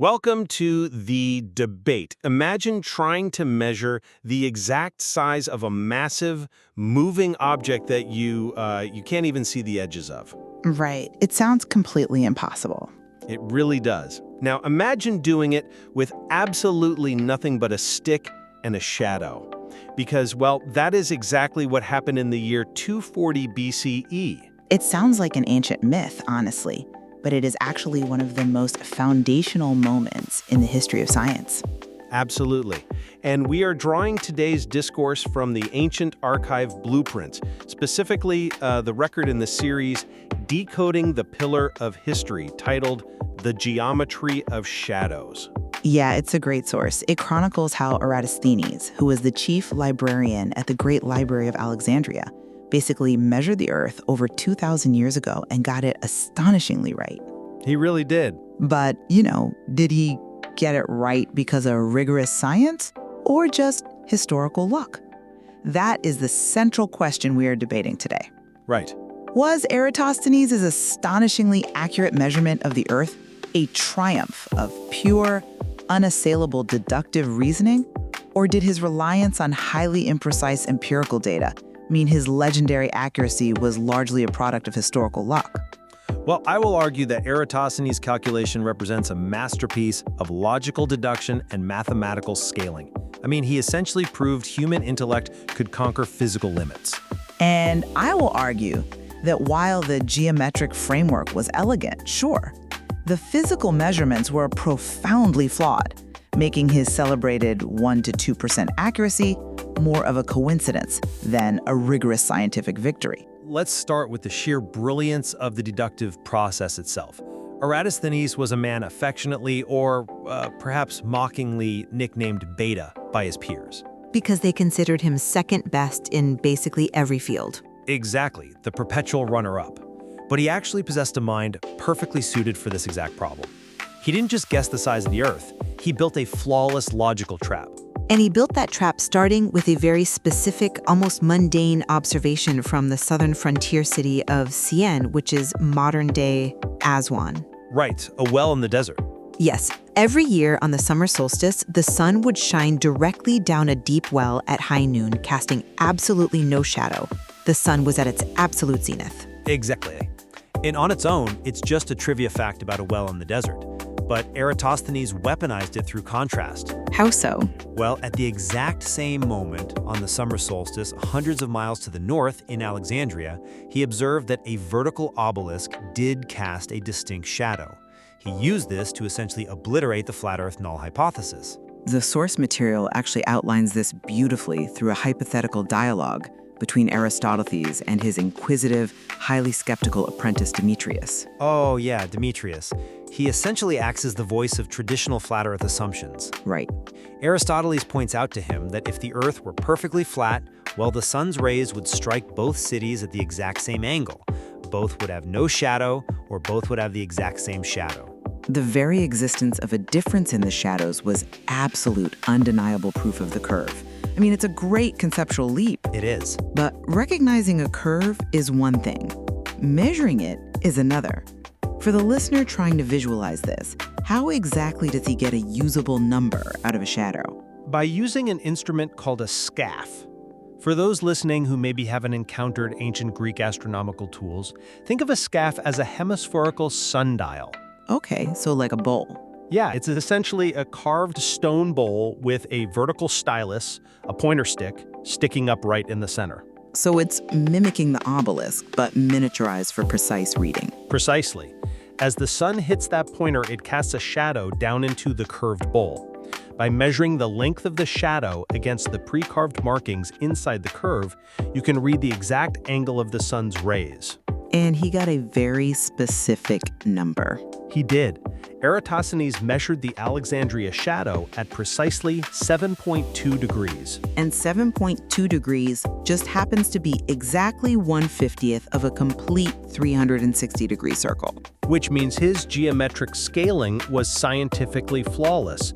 Welcome to the debate. Imagine trying to measure the exact size of a massive, moving object that you can't even see the edges of. Right. It sounds completely impossible. It really does. Now imagine doing it with absolutely nothing but a stick and a shadow. Because, well, that is exactly what happened in the year 240 BCE. It sounds like an ancient myth, honestly, but it is actually one of the most foundational moments in the history of science. Absolutely. And we are drawing today's discourse from the ancient archive blueprints, specifically the record in the series Decoding the Pillar of History, titled The Geometry of Shadows. Yeah, it's a great source. It chronicles how Eratosthenes, who was the chief librarian at the Great Library of Alexandria, basically measured the Earth over 2,000 years ago and got it astonishingly right. He really did. But, did he get it right because of rigorous science or just historical luck? That is the central question we are debating today. Right. Was Eratosthenes' astonishingly accurate measurement of the Earth a triumph of pure, unassailable deductive reasoning? Or did his reliance on highly imprecise empirical data mean his legendary accuracy was largely a product of historical luck? Well, I will argue that Eratosthenes' calculation represents a masterpiece of logical deduction and mathematical scaling. I mean, he essentially proved human intellect could conquer physical limits. And I will argue that while the geometric framework was elegant, sure, the physical measurements were profoundly flawed, making his celebrated 1% to 2% accuracy more of a coincidence than a rigorous scientific victory. Let's start with the sheer brilliance of the deductive process itself. Eratosthenes was a man affectionately or perhaps mockingly nicknamed Beta by his peers. Because they considered him second best in basically every field. Exactly, the perpetual runner-up. But he actually possessed a mind perfectly suited for this exact problem. He didn't just guess the size of the Earth, he built a flawless logical trap. And he built that trap starting with a very specific, almost mundane observation from the southern frontier city of Syene, which is modern-day Aswan. Right, a well in the desert. Yes, every year on the summer solstice, the sun would shine directly down a deep well at high noon, casting absolutely no shadow. The sun was at its absolute zenith. Exactly. And on its own, it's just a trivia fact about a well in the desert. But Eratosthenes weaponized it through contrast. How so? Well, at the exact same moment on the summer solstice, hundreds of miles to the north in Alexandria, he observed that a vertical obelisk did cast a distinct shadow. He used this to essentially obliterate the flat Earth null hypothesis. The source material actually outlines this beautifully through a hypothetical dialogue between Eratosthenes and his inquisitive, highly skeptical apprentice Demetrius. Oh yeah, Demetrius. He essentially acts as the voice of traditional flat Earth assumptions. Right. Aristotle points out to him that if the Earth were perfectly flat, well, the sun's rays would strike both cities at the exact same angle. Both would have no shadow, or both would have the exact same shadow. The very existence of a difference in the shadows was absolute, undeniable proof of the curve. I mean, it's a great conceptual leap. It is. But recognizing a curve is one thing. Measuring it is another. For the listener trying to visualize this, how exactly does he get a usable number out of a shadow? By using an instrument called a scaph. For those listening who maybe haven't encountered ancient Greek astronomical tools, think of a scaph as a hemispherical sundial. Okay, so like a bowl. Yeah, it's essentially a carved stone bowl with a vertical stylus, a pointer stick, sticking upright in the center. So it's mimicking the obelisk, but miniaturized for precise reading. Precisely. As the sun hits that pointer, it casts a shadow down into the curved bowl. By measuring the length of the shadow against the pre-carved markings inside the curve, you can read the exact angle of the sun's rays. And he got a very specific number. He did. Eratosthenes measured the Alexandria shadow at precisely 7.2 degrees. And 7.2 degrees just happens to be exactly 1/50th of a complete 360-degree circle. Which means his geometric scaling was scientifically flawless.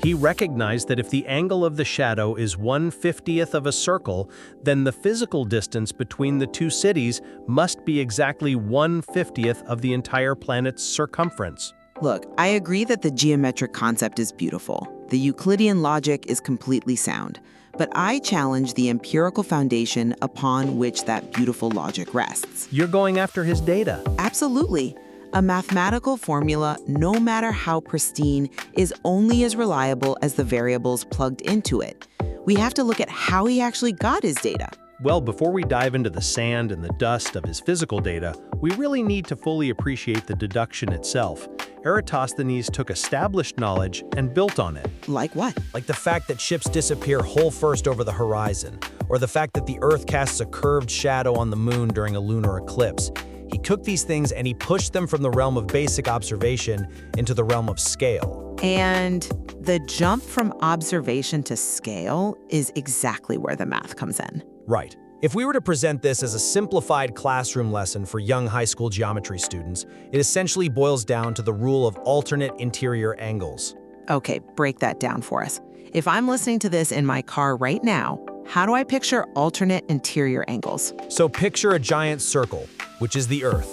He recognized that if the angle of the shadow is 1/50th of a circle, then the physical distance between the two cities must be exactly 1/50th of the entire planet's circumference. Look, I agree that the geometric concept is beautiful. The Euclidean logic is completely sound. But I challenge the empirical foundation upon which that beautiful logic rests. You're going after his data. Absolutely. A mathematical formula, no matter how pristine, is only as reliable as the variables plugged into it. We have to look at how he actually got his data. Well, before we dive into the sand and the dust of his physical data, we really need to fully appreciate the deduction itself. Eratosthenes took established knowledge and built on it. Like what? Like the fact that ships disappear hull first over the horizon, or the fact that the Earth casts a curved shadow on the moon during a lunar eclipse. He took these things and he pushed them from the realm of basic observation into the realm of scale. And the jump from observation to scale is exactly where the math comes in. Right. If we were to present this as a simplified classroom lesson for young high school geometry students, it essentially boils down to the rule of alternate interior angles. Okay, break that down for us. If I'm listening to this in my car right now, how do I picture alternate interior angles? So picture a giant circle, which is the Earth.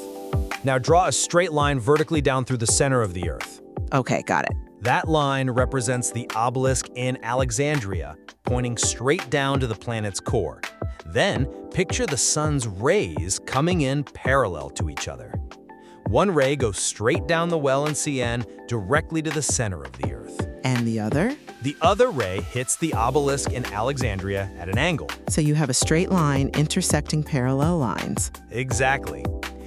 Now draw a straight line vertically down through the center of the Earth. Okay, got it. That line represents the obelisk in Alexandria, pointing straight down to the planet's core. Then, picture the sun's rays coming in parallel to each other. One ray goes straight down the well in Syene, directly to the center of the Earth. And the other? The other ray hits the obelisk in Alexandria at an angle. So you have a straight line intersecting parallel lines. Exactly.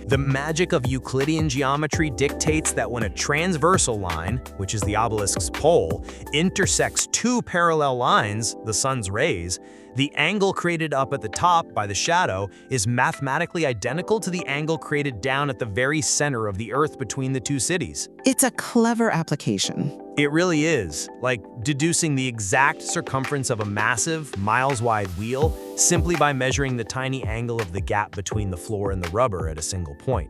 The magic of Euclidean geometry dictates that when a transversal line, which is the obelisk's pole, intersects two parallel lines, the sun's rays, the angle created up at the top by the shadow is mathematically identical to the angle created down at the very center of the Earth between the two cities. It's a clever application. It really is, like deducing the exact circumference of a massive, miles-wide wheel simply by measuring the tiny angle of the gap between the floor and the rubber at a single point.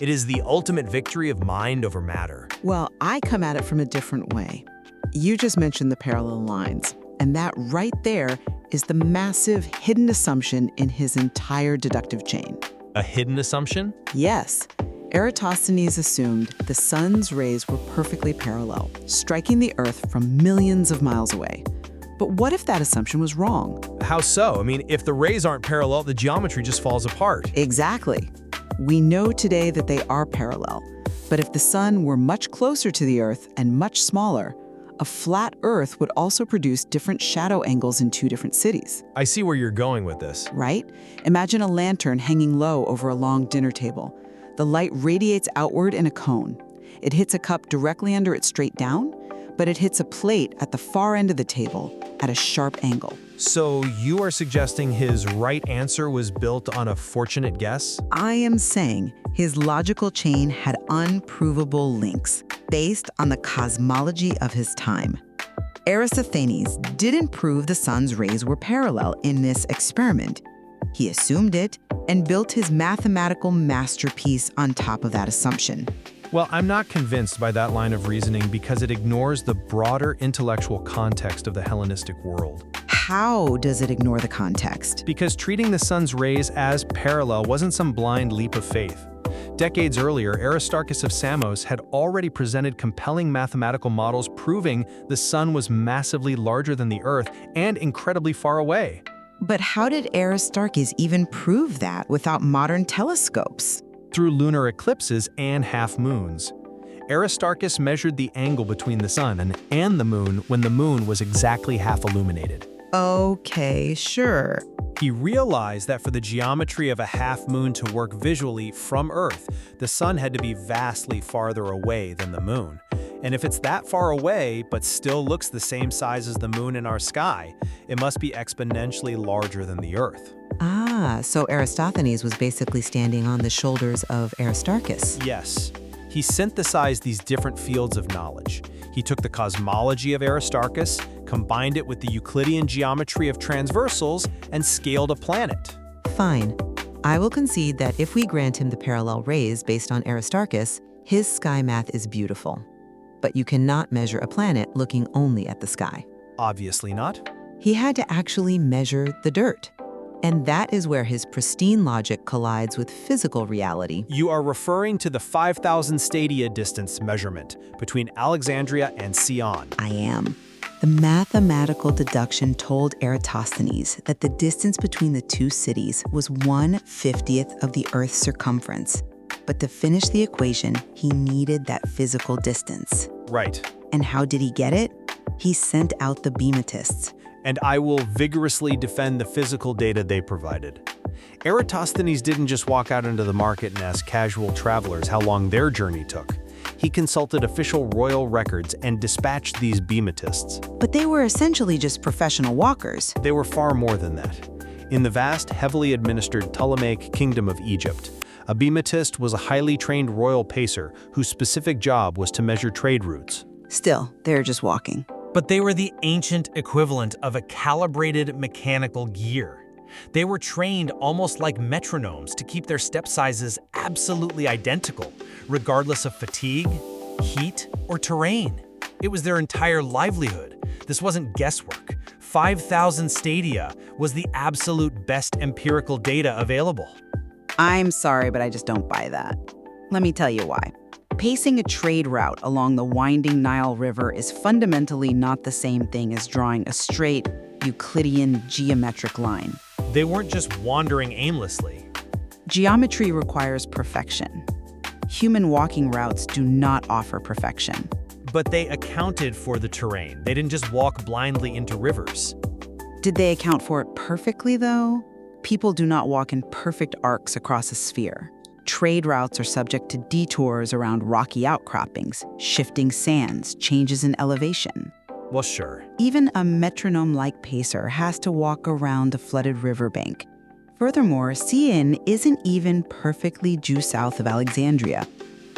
It is the ultimate victory of mind over matter. Well, I come at it from a different way. You just mentioned the parallel lines, and that right there is the massive hidden assumption in his entire deductive chain. A hidden assumption? Yes. Eratosthenes assumed the sun's rays were perfectly parallel, striking the Earth from millions of miles away. But what if that assumption was wrong? How so? I mean, if the rays aren't parallel, the geometry just falls apart. Exactly. We know today that they are parallel. But if the sun were much closer to the Earth and much smaller, a flat Earth would also produce different shadow angles in two different cities. I see where you're going with this. Right? Imagine a lantern hanging low over a long dinner table. The light radiates outward in a cone. It hits a cup directly under it straight down, but it hits a plate at the far end of the table at a sharp angle. So you are suggesting his right answer was built on a fortunate guess? I am saying his logical chain had unprovable links based on the cosmology of his time. Eratosthenes didn't prove the sun's rays were parallel in this experiment. He assumed it and built his mathematical masterpiece on top of that assumption. Well, I'm not convinced by that line of reasoning because it ignores the broader intellectual context of the Hellenistic world. How does it ignore the context? Because treating the sun's rays as parallel wasn't some blind leap of faith. Decades earlier, Aristarchus of Samos had already presented compelling mathematical models proving the sun was massively larger than the Earth and incredibly far away. But how did Aristarchus even prove that without modern telescopes? Through lunar eclipses and half moons. Aristarchus measured the angle between the sun and the moon when the moon was exactly half illuminated. Okay, sure. He realized that for the geometry of a half moon to work visually from Earth, the sun had to be vastly farther away than the moon. And if it's that far away, but still looks the same size as the moon in our sky, it must be exponentially larger than the Earth. Ah, so Eratosthenes was basically standing on the shoulders of Aristarchus. Yes. He synthesized these different fields of knowledge. He took the cosmology of Aristarchus, combined it with the Euclidean geometry of transversals, and scaled a planet. Fine. I will concede that if we grant him the parallel rays based on Aristarchus, his sky math is beautiful. But you cannot measure a planet looking only at the sky. Obviously not. He had to actually measure the dirt. And that is where his pristine logic collides with physical reality. You are referring to the 5,000 stadia distance measurement between Alexandria and Syene. I am. The mathematical deduction told Eratosthenes that the distance between the two cities was 1/50th of the Earth's circumference. But to finish the equation, he needed that physical distance. Right. And how did he get it? He sent out the bematists. And I will vigorously defend the physical data they provided. Eratosthenes didn't just walk out into the market and ask casual travelers how long their journey took. He consulted official royal records and dispatched these bematists. But they were essentially just professional walkers. They were far more than that. In the vast, heavily administered Ptolemaic kingdom of Egypt, a bematist was a highly trained royal pacer whose specific job was to measure trade routes. Still, they're just walking. But they were the ancient equivalent of a calibrated mechanical gear. They were trained almost like metronomes to keep their step sizes absolutely identical, regardless of fatigue, heat, or terrain. It was their entire livelihood. This wasn't guesswork. 5,000 stadia was the absolute best empirical data available. I'm sorry, but I just don't buy that. Let me tell you why. Pacing a trade route along the winding Nile River is fundamentally not the same thing as drawing a straight Euclidean geometric line. They weren't just wandering aimlessly. Geometry requires perfection. Human walking routes do not offer perfection. But they accounted for the terrain. They didn't just walk blindly into rivers. Did they account for it perfectly, though? People do not walk in perfect arcs across a sphere. Trade routes are subject to detours around rocky outcroppings, shifting sands, changes in elevation. Well, sure. Even a metronome-like pacer has to walk around a flooded riverbank. Furthermore, Syene isn't even perfectly due south of Alexandria.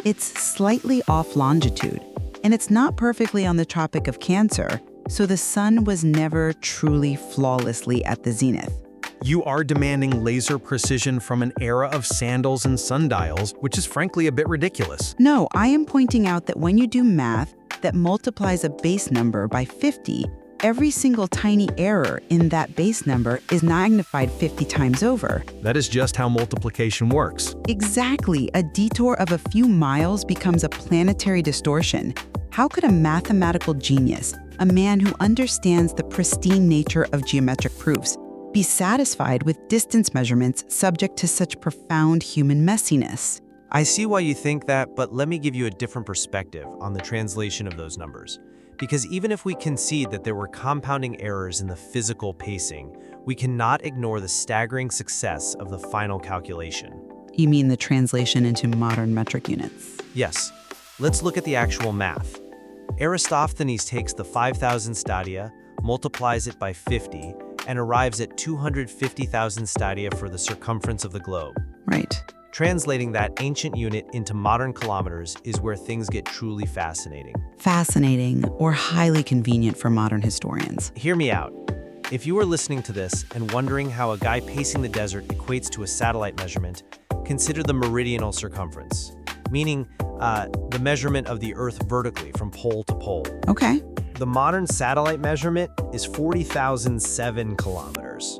It's slightly off longitude, and it's not perfectly on the Tropic of Cancer, so the sun was never truly flawlessly at the zenith. You are demanding laser precision from an era of sandals and sundials, which is frankly a bit ridiculous. No, I am pointing out that when you do math that multiplies a base number by 50, every single tiny error in that base number is magnified 50 times over. That is just how multiplication works. Exactly. A detour of a few miles becomes a planetary distortion. How could a mathematical genius, a man who understands the pristine nature of geometric proofs, be satisfied with distance measurements subject to such profound human messiness? I see why you think that, but let me give you a different perspective on the translation of those numbers. Because even if we concede that there were compounding errors in the physical pacing, we cannot ignore the staggering success of the final calculation. You mean the translation into modern metric units? Yes. Let's look at the actual math. Eratosthenes takes the 5,000 stadia, multiplies it by 50, and arrives at 250,000 stadia for the circumference of the globe. Right. Translating that ancient unit into modern kilometers is where things get truly fascinating. Fascinating or highly convenient for modern historians. Hear me out. If you are listening to this and wondering how a guy pacing the desert equates to a satellite measurement, consider the meridional circumference, meaning the measurement of the Earth vertically from pole to pole. Okay. The modern satellite measurement is 40,007 kilometers.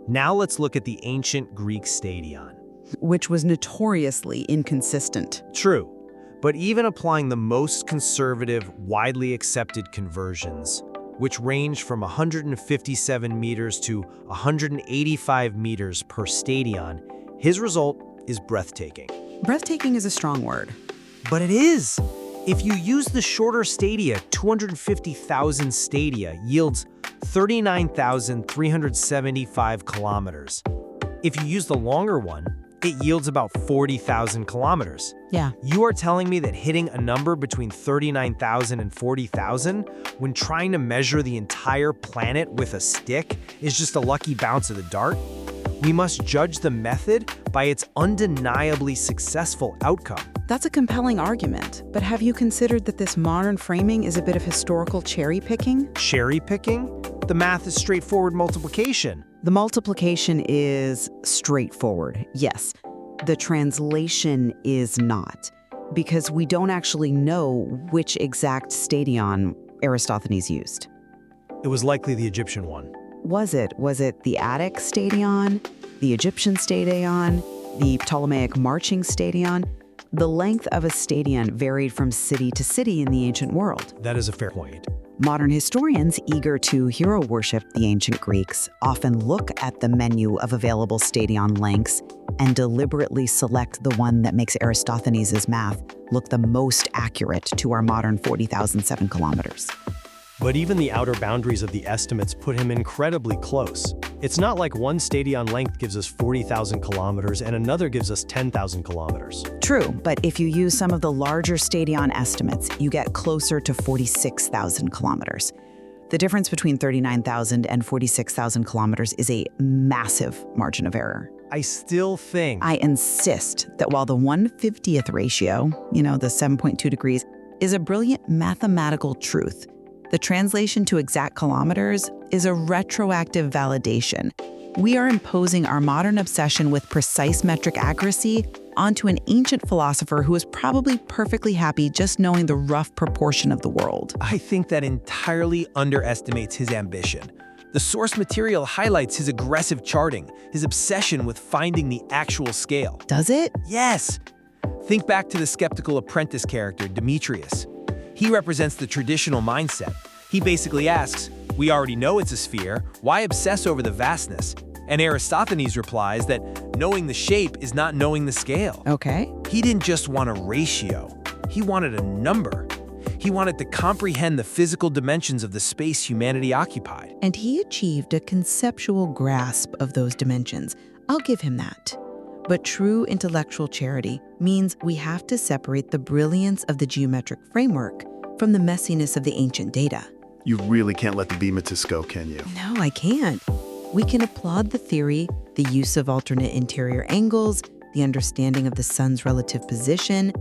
Now let's look at the ancient Greek stadion. Which was notoriously inconsistent. True, but even applying the most conservative, widely accepted conversions, which range from 157 meters to 185 meters per stadion, his result is breathtaking. Breathtaking is a strong word. But it is! If you use the shorter stadia, 250,000 stadia yields 39,375 kilometers. If you use the longer one, it yields about 40,000 kilometers. Yeah. You are telling me that hitting a number between 39,000 and 40,000 when trying to measure the entire planet with a stick is just a lucky bounce of the dart? We must judge the method by its undeniably successful outcome. That's a compelling argument, but have you considered that this modern framing is a bit of historical cherry picking? Cherry picking? The math is straightforward multiplication. The multiplication is straightforward, yes. The translation is not, because we don't actually know which exact stadion Eratosthenes used. It was likely the Egyptian one. was it? Was it the Attic stadion, the Egyptian stadion, the Ptolemaic marching stadion? The length of a stadion varied from city to city in the ancient world. That is a fair point. Modern historians eager to hero worship the ancient Greeks often look at the menu of available stadion lengths and deliberately select the one that makes Eratosthenes' math look the most accurate to our modern 40,007 kilometers. But even the outer boundaries of the estimates put him incredibly close. It's not like one stadion length gives us 40,000 kilometers and another gives us 10,000 kilometers. True, but if you use some of the larger stadion estimates, you get closer to 46,000 kilometers. The difference between 39,000 and 46,000 kilometers is a massive margin of error. I still think... I insist that while the 1/50th ratio, the 7.2 degrees, is a brilliant mathematical truth, the translation to exact kilometers is a retroactive validation. We are imposing our modern obsession with precise metric accuracy onto an ancient philosopher who is probably perfectly happy just knowing the rough proportion of the world. I think that entirely underestimates his ambition. The source material highlights his aggressive charting, his obsession with finding the actual scale. Does it? Yes! Think back to the skeptical apprentice character, Demetrius. He represents the traditional mindset. He basically asks, we already know it's a sphere, why obsess over the vastness? And Eratosthenes replies that knowing the shape is not knowing the scale. Okay. He didn't just want a ratio, he wanted a number. He wanted to comprehend the physical dimensions of the space humanity occupied. And he achieved a conceptual grasp of those dimensions. I'll give him that. But true intellectual charity means we have to separate the brilliance of the geometric framework from the messiness of the ancient data. You really can't let the bematists go, can you? No, I can't. We can applaud the theory, the use of alternate interior angles, the understanding of the sun's relative position,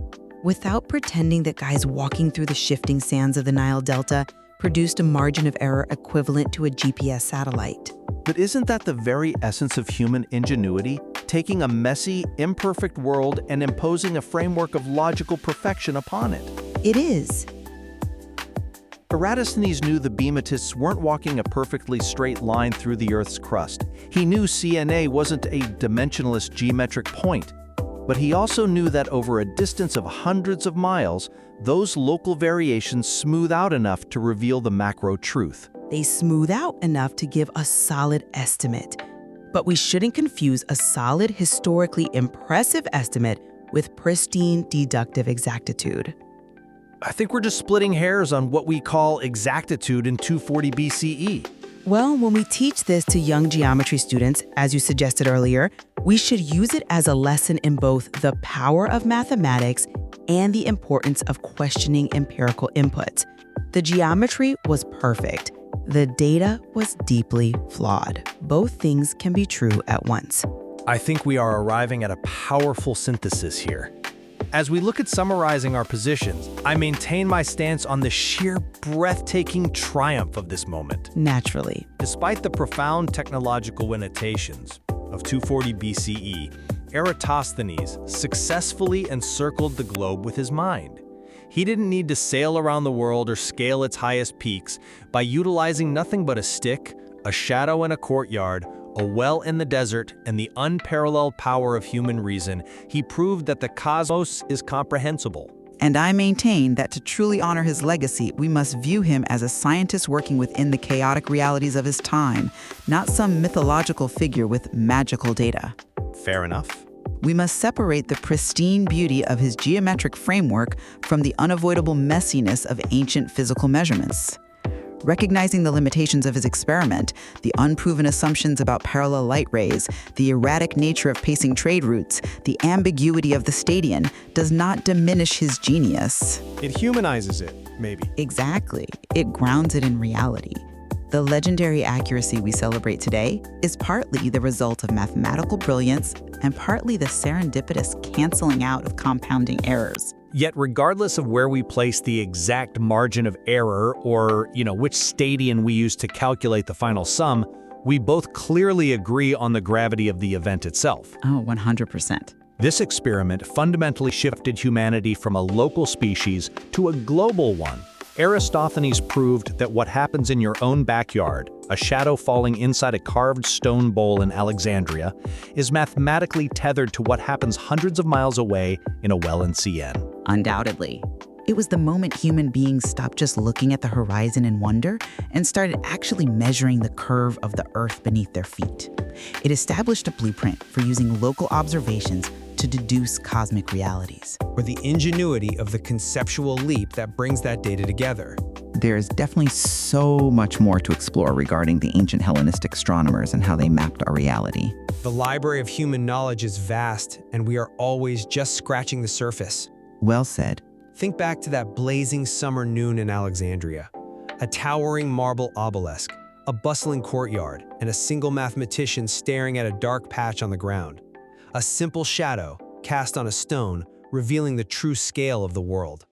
without pretending that guys walking through the shifting sands of the Nile Delta produced a margin of error equivalent to a GPS satellite. But isn't that the very essence of human ingenuity? Taking a messy, imperfect world and imposing a framework of logical perfection upon it. It is. Eratosthenes knew the bematists weren't walking a perfectly straight line through the Earth's crust. He knew Syene wasn't a dimensionless geometric point. But he also knew that over a distance of hundreds of miles, those local variations smooth out enough to reveal the macro truth. They smooth out enough to give a solid estimate. But we shouldn't confuse a solid, historically impressive estimate with pristine deductive exactitude. I think we're just splitting hairs on what we call exactitude in 240 BCE. Well, when we teach this to young geometry students, as you suggested earlier, we should use it as a lesson in both the power of mathematics and the importance of questioning empirical inputs. The geometry was perfect. The data was deeply flawed. Both things can be true at once. I think we are arriving at a powerful synthesis here. As we look at summarizing our positions, I maintain my stance on the sheer breathtaking triumph of this moment. Naturally. Despite the profound technological limitations of 240 BCE, Eratosthenes successfully encircled the globe with his mind. He didn't need to sail around the world or scale its highest peaks. By utilizing nothing but a stick, a shadow in a courtyard, a well in the desert, and the unparalleled power of human reason, he proved that the cosmos is comprehensible. And I maintain that to truly honor his legacy, we must view him as a scientist working within the chaotic realities of his time, not some mythological figure with magical data. Fair enough. We must separate the pristine beauty of his geometric framework from the unavoidable messiness of ancient physical measurements. Recognizing the limitations of his experiment, the unproven assumptions about parallel light rays, the erratic nature of pacing trade routes, the ambiguity of the stadion, does not diminish his genius. It humanizes it, maybe. Exactly. It grounds it in reality. The legendary accuracy we celebrate today is partly the result of mathematical brilliance and partly the serendipitous canceling out of compounding errors. Yet regardless of where we place the exact margin of error or, which stadion we use to calculate the final sum, we both clearly agree on the gravity of the event itself. Oh, 100%. This experiment fundamentally shifted humanity from a local species to a global one. Eratosthenes proved that what happens in your own backyard, a shadow falling inside a carved stone bowl in Alexandria, is mathematically tethered to what happens hundreds of miles away in a well in Syene. Undoubtedly. It was the moment human beings stopped just looking at the horizon in wonder and started actually measuring the curve of the earth beneath their feet. It established a blueprint for using local observations to deduce cosmic realities. Or the ingenuity of the conceptual leap that brings that data together. There's definitely so much more to explore regarding the ancient Hellenistic astronomers and how they mapped our reality. The library of human knowledge is vast, and we are always just scratching the surface. Well said. Think back to that blazing summer noon in Alexandria. A towering marble obelisk, a bustling courtyard, and a single mathematician staring at a dark patch on the ground. A simple shadow cast on a stone, revealing the true scale of the world.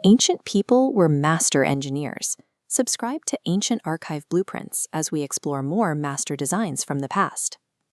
Ancient people were master engineers. Subscribe to Ancient Archive Blueprints as we explore more master designs from the past.